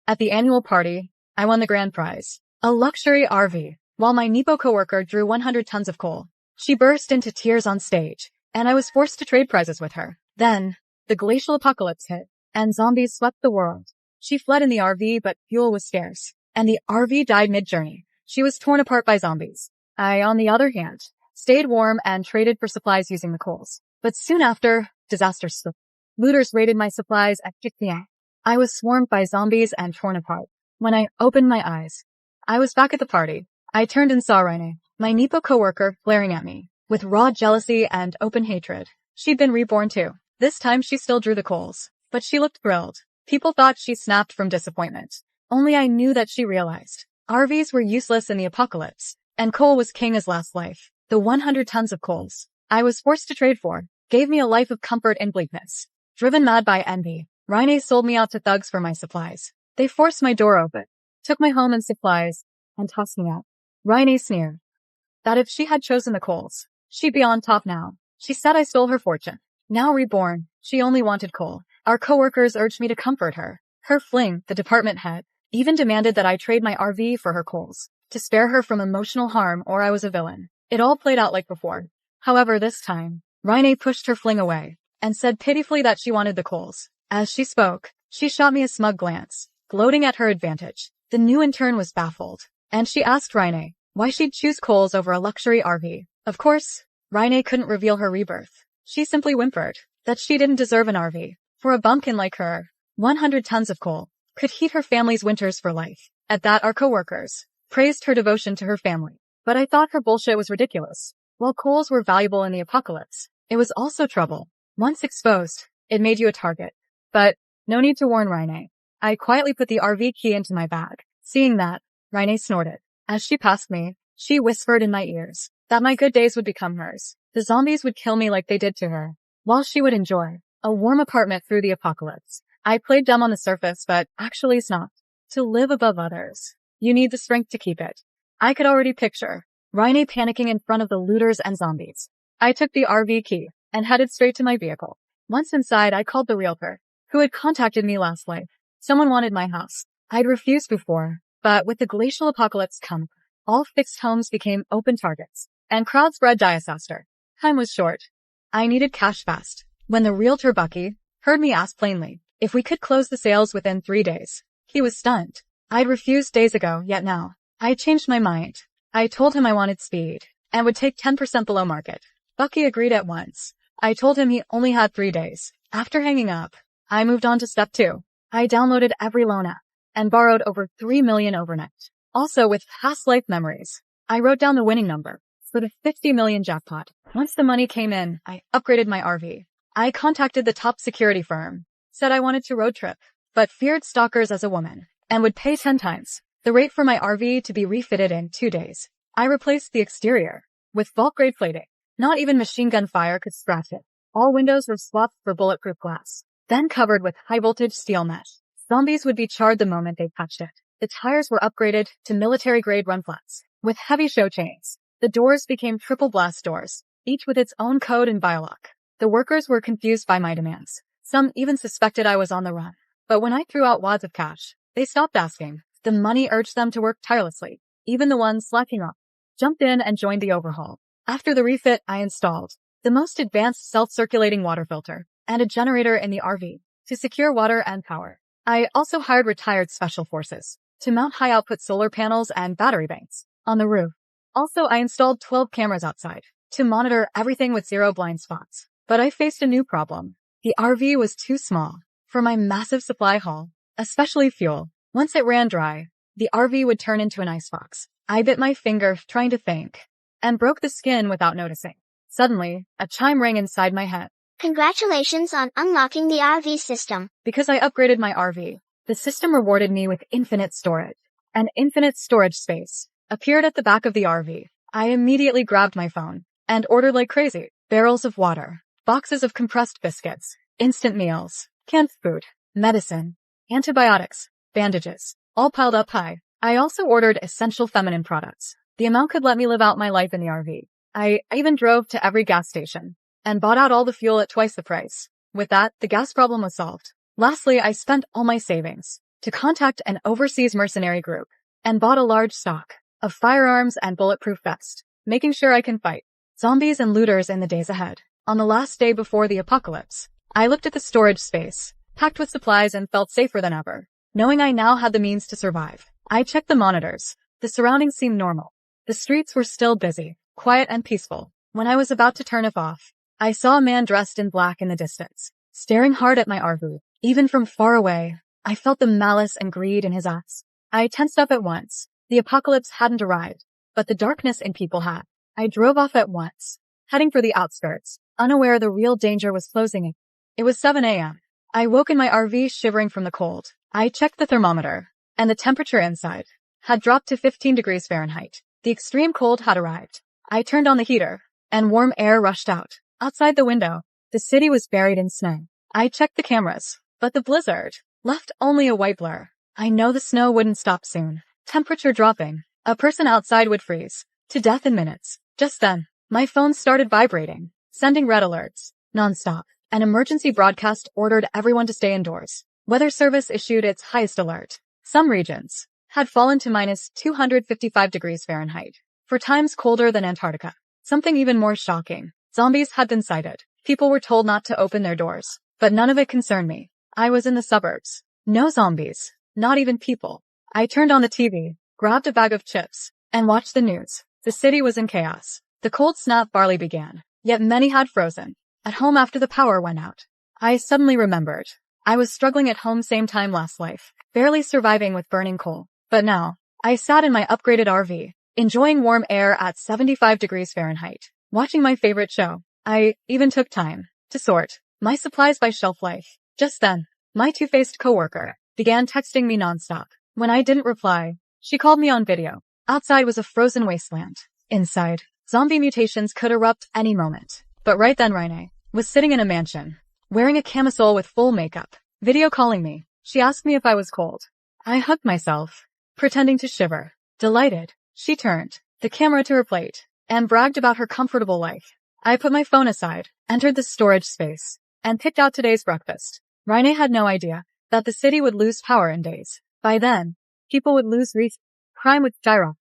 At the annual party, I won the grand prize, a luxury RV, while my Nepo coworker drew 100 tons of coal. She burst into tears on stage, and I was forced to trade prizes with her. Then, the glacial apocalypse hit, and zombies swept the world. She fled in the RV, but fuel was scarce, and the RV died mid-journey. She was torn apart by zombies. I, on the other hand, stayed warm and traded for supplies using the coals. But soon after, disaster struck. Looters raided my supplies and kicked me out. I was swarmed by zombies and torn apart. When I opened my eyes, I was back at the party. I turned and saw Raine, my Nepo coworker, glaring at me, with raw jealousy and open hatred. She'd been reborn too. This time she still drew the coals, but she looked thrilled. People thought she snapped from disappointment. Only I knew that she realized. RVs were useless in the apocalypse, and coal was king as last life. The 100 tons of coals I was forced to trade for gave me a life of comfort and bleakness. Driven mad by envy, Raine sold me out to thugs for my supplies. They forced my door open, took my home and supplies, and tossed me out. Raine sneered that if she had chosen the coals, she'd be on top now. She said I stole her fortune. Now reborn, she only wanted coal. Our coworkers urged me to comfort her. Her fling, the department head, even demanded that I trade my RV for her coals, to spare her from emotional harm or I was a villain. It all played out like before. However, this time, Raine pushed her fling away, and said pitifully that she wanted the coals. As she spoke, she shot me a smug glance, gloating at her advantage. The new intern was baffled, and she asked Raine why she'd choose coals over a luxury RV. Of course, Raine couldn't reveal her rebirth. She simply whimpered that she didn't deserve an RV. For a bumpkin like her, 100 tons of coal could heat her family's winters for life. At that, our coworkers praised her devotion to her family. But I thought her bullshit was ridiculous. While coals were valuable in the apocalypse, it was also trouble. Once exposed, it made you a target. But no need to warn Raine. I quietly put the RV key into my bag. Seeing that, Raine snorted. As she passed me, she whispered in my ears that my good days would become hers. The zombies would kill me like they did to her, while she would enjoy a warm apartment through the apocalypse. I played dumb on the surface, but actually snapped. To live above others, you need the strength to keep it. I could already picture Raine panicking in front of the looters and zombies. I took the RV key and headed straight to my vehicle. Once inside, I called the realtor, who had contacted me last life. Someone wanted my house. I'd refused before, but with the glacial apocalypse come, all fixed homes became open targets, and crowds spread disaster. Time was short. I needed cash fast. When the realtor Bucky heard me ask plainly if we could close the sales within 3 days, he was stunned. I'd refused days ago, yet now I changed my mind. I told him I wanted speed and would take 10% below market. Bucky agreed at once. I told him he only had 3 days. After hanging up, I moved on to step 2. I downloaded every loan app and borrowed over 3 million overnight. Also, with past life memories, I wrote down the winning number for the 50 million jackpot. Once the money came in, I upgraded my RV. I contacted the top security firm, said I wanted to road trip, but feared stalkers as a woman, and would pay 10 times the rate for my RV to be refitted in 2 days. I replaced the exterior with vault-grade plating. Not even machine gun fire could scratch it. All windows were swapped for bulletproof glass, then covered with high-voltage steel mesh. Zombies would be charred the moment they touched it. The tires were upgraded to military-grade run flats, with heavy show chains. The doors became triple blast doors, each with its own code and biolock. The workers were confused by my demands. Some even suspected I was on the run. But when I threw out wads of cash, they stopped asking. The money urged them to work tirelessly. Even the ones slacking off jumped in and joined the overhaul. After the refit, I installed the most advanced self-circulating water filter and a generator in the RV to secure water and power. I also hired retired special forces to mount high-output solar panels and battery banks on the roof. Also, I installed 12 cameras outside to monitor everything with 0 blind spots. But I faced a new problem. The RV was too small for my massive supply haul, especially fuel. Once it ran dry, the RV would turn into an icebox. I bit my finger trying to think and broke the skin without noticing. Suddenly, a chime rang inside my head. Congratulations on unlocking the RV system. Because I upgraded my RV, the system rewarded me with infinite storage. An infinite storage space appeared at the back of the RV. I immediately grabbed my phone and ordered like crazy. Barrels of water, boxes of compressed biscuits, instant meals, canned food, medicine, antibiotics, bandages, all piled up high. I also ordered essential feminine products. The amount could let me live out my life in the RV. I even drove to every gas station and bought out all the fuel at twice the price. With that, the gas problem was solved. Lastly, I spent all my savings to contact an overseas mercenary group and bought a large stock of firearms and bulletproof vests, making sure I can fight zombies and looters in the days ahead. On the last day before the apocalypse, I looked at the storage space, packed with supplies, and felt safer than ever, knowing I now had the means to survive. I checked the monitors. The surroundings seemed normal. The streets were still busy, quiet and peaceful. When I was about to turn it off, I saw a man dressed in black in the distance, staring hard at my RV. Even from far away, I felt the malice and greed in his eyes. I tensed up at once. The apocalypse hadn't arrived, but the darkness in people had. I drove off at once, heading for the outskirts, unaware the real danger was closing in. It was 7 a.m. I woke in my RV shivering from the cold. I checked the thermometer, and the temperature inside had dropped to 15 degrees Fahrenheit. The extreme cold had arrived. I turned on the heater, and warm air rushed out. Outside the window, the city was buried in snow. I checked the cameras, but the blizzard left only a white blur. I know the snow wouldn't stop soon. Temperature dropping. A person outside would freeze to death in minutes. Just then, my phone started vibrating, sending red alerts, nonstop. An emergency broadcast ordered everyone to stay indoors. Weather Service issued its highest alert. Some regions had fallen to minus 255 degrees Fahrenheit, 4 times colder than Antarctica. Something even more shocking. Zombies had been sighted. People were told not to open their doors, but none of it concerned me. I was in the suburbs. No zombies. Not even people. I turned on the TV, grabbed a bag of chips, and watched the news. The city was in chaos. The cold snap barely began, yet many had frozen. At home after the power went out, I suddenly remembered. I was struggling at home same time last life, barely surviving with burning coal. But now, I sat in my upgraded RV, enjoying warm air at 75 degrees Fahrenheit, watching my favorite show. I even took time to sort my supplies by shelf life. Just then, my two-faced coworker began texting me nonstop. When I didn't reply, she called me on video. Outside was a frozen wasteland. Inside, zombie mutations could erupt any moment. But right then Rene was sitting in a mansion, wearing a camisole with full makeup, video calling me. She asked me if I was cold. I hugged myself, pretending to shiver. Delighted, she turned the camera to her plate and bragged about her comfortable life. I put my phone aside, entered the storage space, and picked out today's breakfast. Rene had no idea that the city would lose power in days. By then, people would lose reason, crime would skyrocket,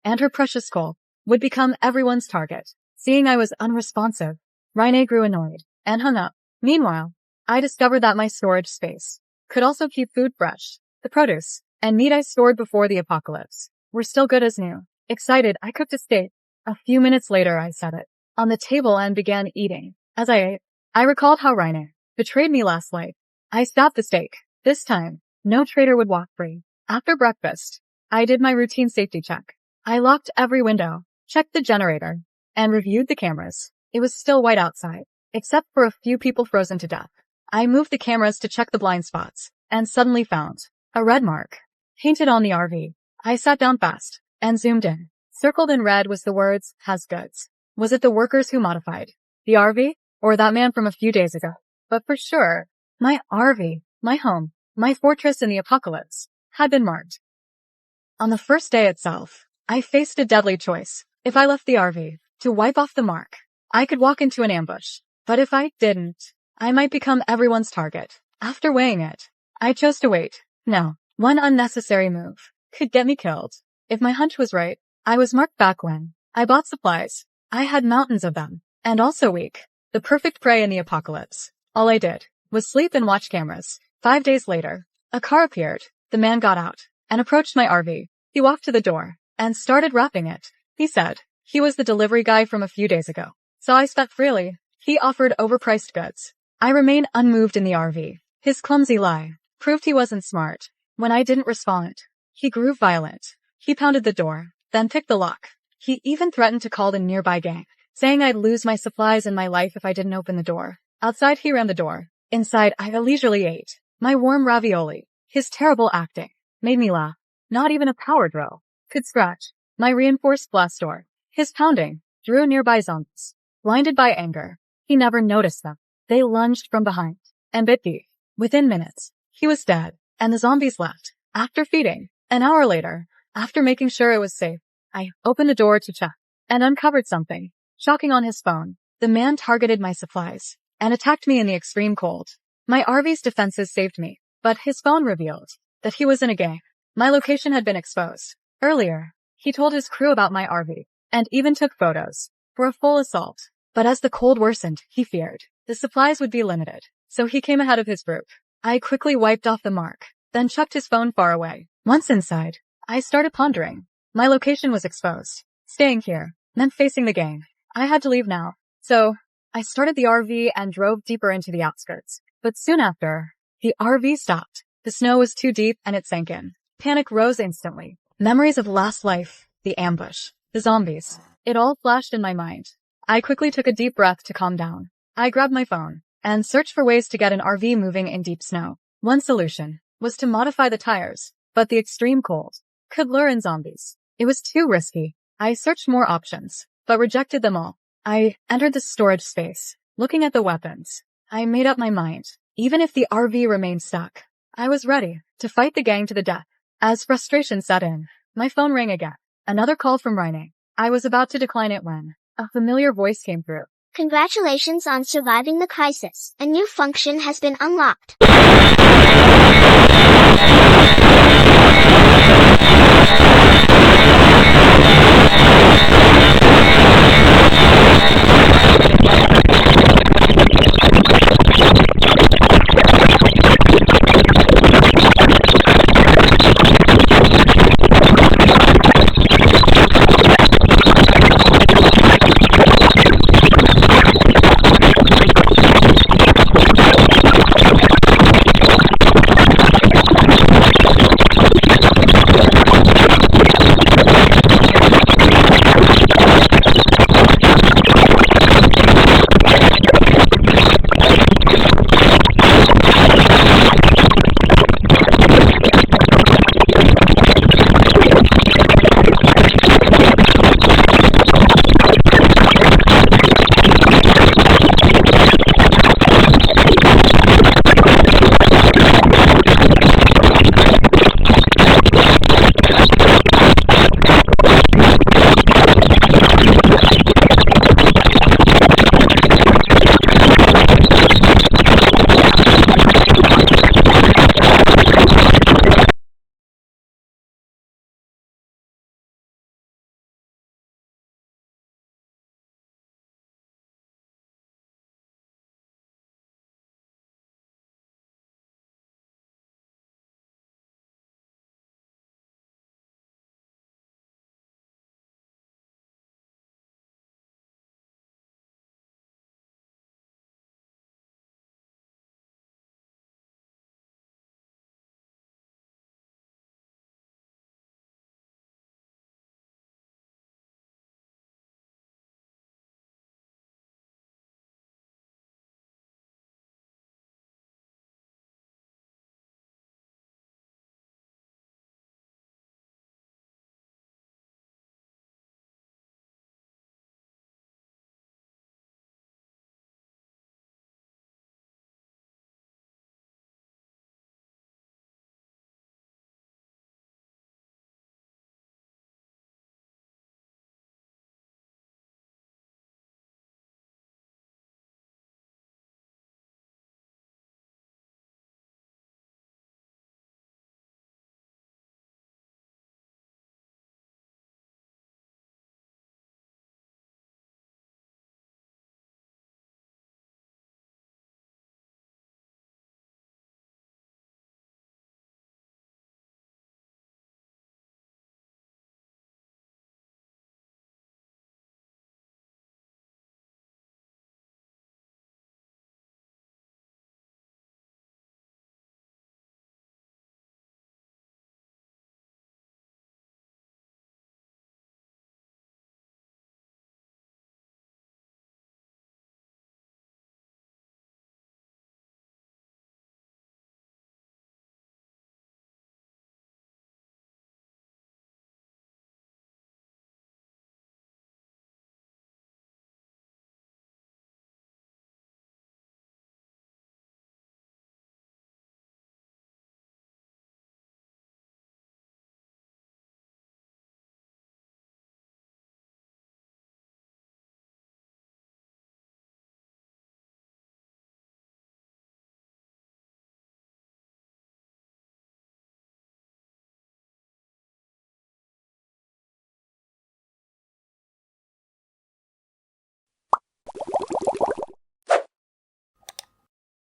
and her precious coal would become everyone's target. Seeing I was unresponsive, Rene grew annoyed and hung up. Meanwhile, I discovered that my storage space could also keep food fresh. The produce and meat I stored before the apocalypse were still good as new. Excited, I cooked a steak. A few minutes later, I set it on the table and began eating. As I ate, I recalled how Rene betrayed me last night. I stabbed the steak. This time, no traitor would walk free. After breakfast, I did my routine safety check. I locked every window, checked the generator, and reviewed the cameras. It was still white outside, except for a few people frozen to death. I moved the cameras to check the blind spots, and suddenly found a red mark painted on the RV. I sat down fast and zoomed in. Circled in red was the words, "has goods." Was it the workers who modified the RV, or that man from a few days ago? But for sure, my RV, my home, my fortress in the apocalypse, had been marked. On the first day itself, I faced a deadly choice. If I left the RV to wipe off the mark, I could walk into an ambush. But if I didn't, I might become everyone's target. After weighing it, I chose to wait. No, one unnecessary move could get me killed. If my hunch was right, I was marked back when I bought supplies. I had mountains of them, and also weak. The perfect prey in the apocalypse. All I did was sleep and watch cameras. 5 days later, a car appeared. The man got out and approached my RV. He walked to the door and started wrapping it. He said he was the delivery guy from a few days ago, so I spent freely. He offered overpriced goods. I remained unmoved in the RV. His clumsy lie proved he wasn't smart. When I didn't respond, he grew violent. He pounded the door, then picked the lock. He even threatened to call the nearby gang, saying I'd lose my supplies and my life if I didn't open the door. Outside, he ran the door. Inside, I leisurely ate my warm ravioli. His terrible acting made me laugh. Not even a power drill could scratch my reinforced glass door. His pounding drew nearby zombies. Blinded by anger, he never noticed them. They lunged from behind and bit deep. Within minutes, he was dead, and the zombies left. After feeding, an hour later, after making sure it was safe, I opened the door to check and uncovered something shocking on his phone. The man targeted my supplies and attacked me in the extreme cold. My RV's defenses saved me, but his phone revealed that he was in a gang. My location had been exposed. Earlier, he told his crew about my RV, and even took photos for a full assault. But as the cold worsened, he feared the supplies would be limited, so he came ahead of his group. I quickly wiped off the mark, then chucked his phone far away. Once inside, I started pondering. My location was exposed. Staying here meant facing the gang. I had to leave now. So, I started the RV and drove deeper into the outskirts. But soon after, the RV stopped. The snow was too deep and it sank in. Panic rose instantly. Memories of last life, the ambush, the zombies. It all flashed in my mind. I quickly took a deep breath to calm down. I grabbed my phone and searched for ways to get an RV moving in deep snow. One solution was to modify the tires, but the extreme cold could lure in zombies. It was too risky. I searched more options, but rejected them all. I entered the storage space, looking at the weapons. I made up my mind. Even if the RV remained stuck, I was ready to fight the gang to the death. As frustration set in, my phone rang again. Another call from Rene. I was about to decline it when a familiar voice came through. Congratulations on surviving the crisis. A new function has been unlocked.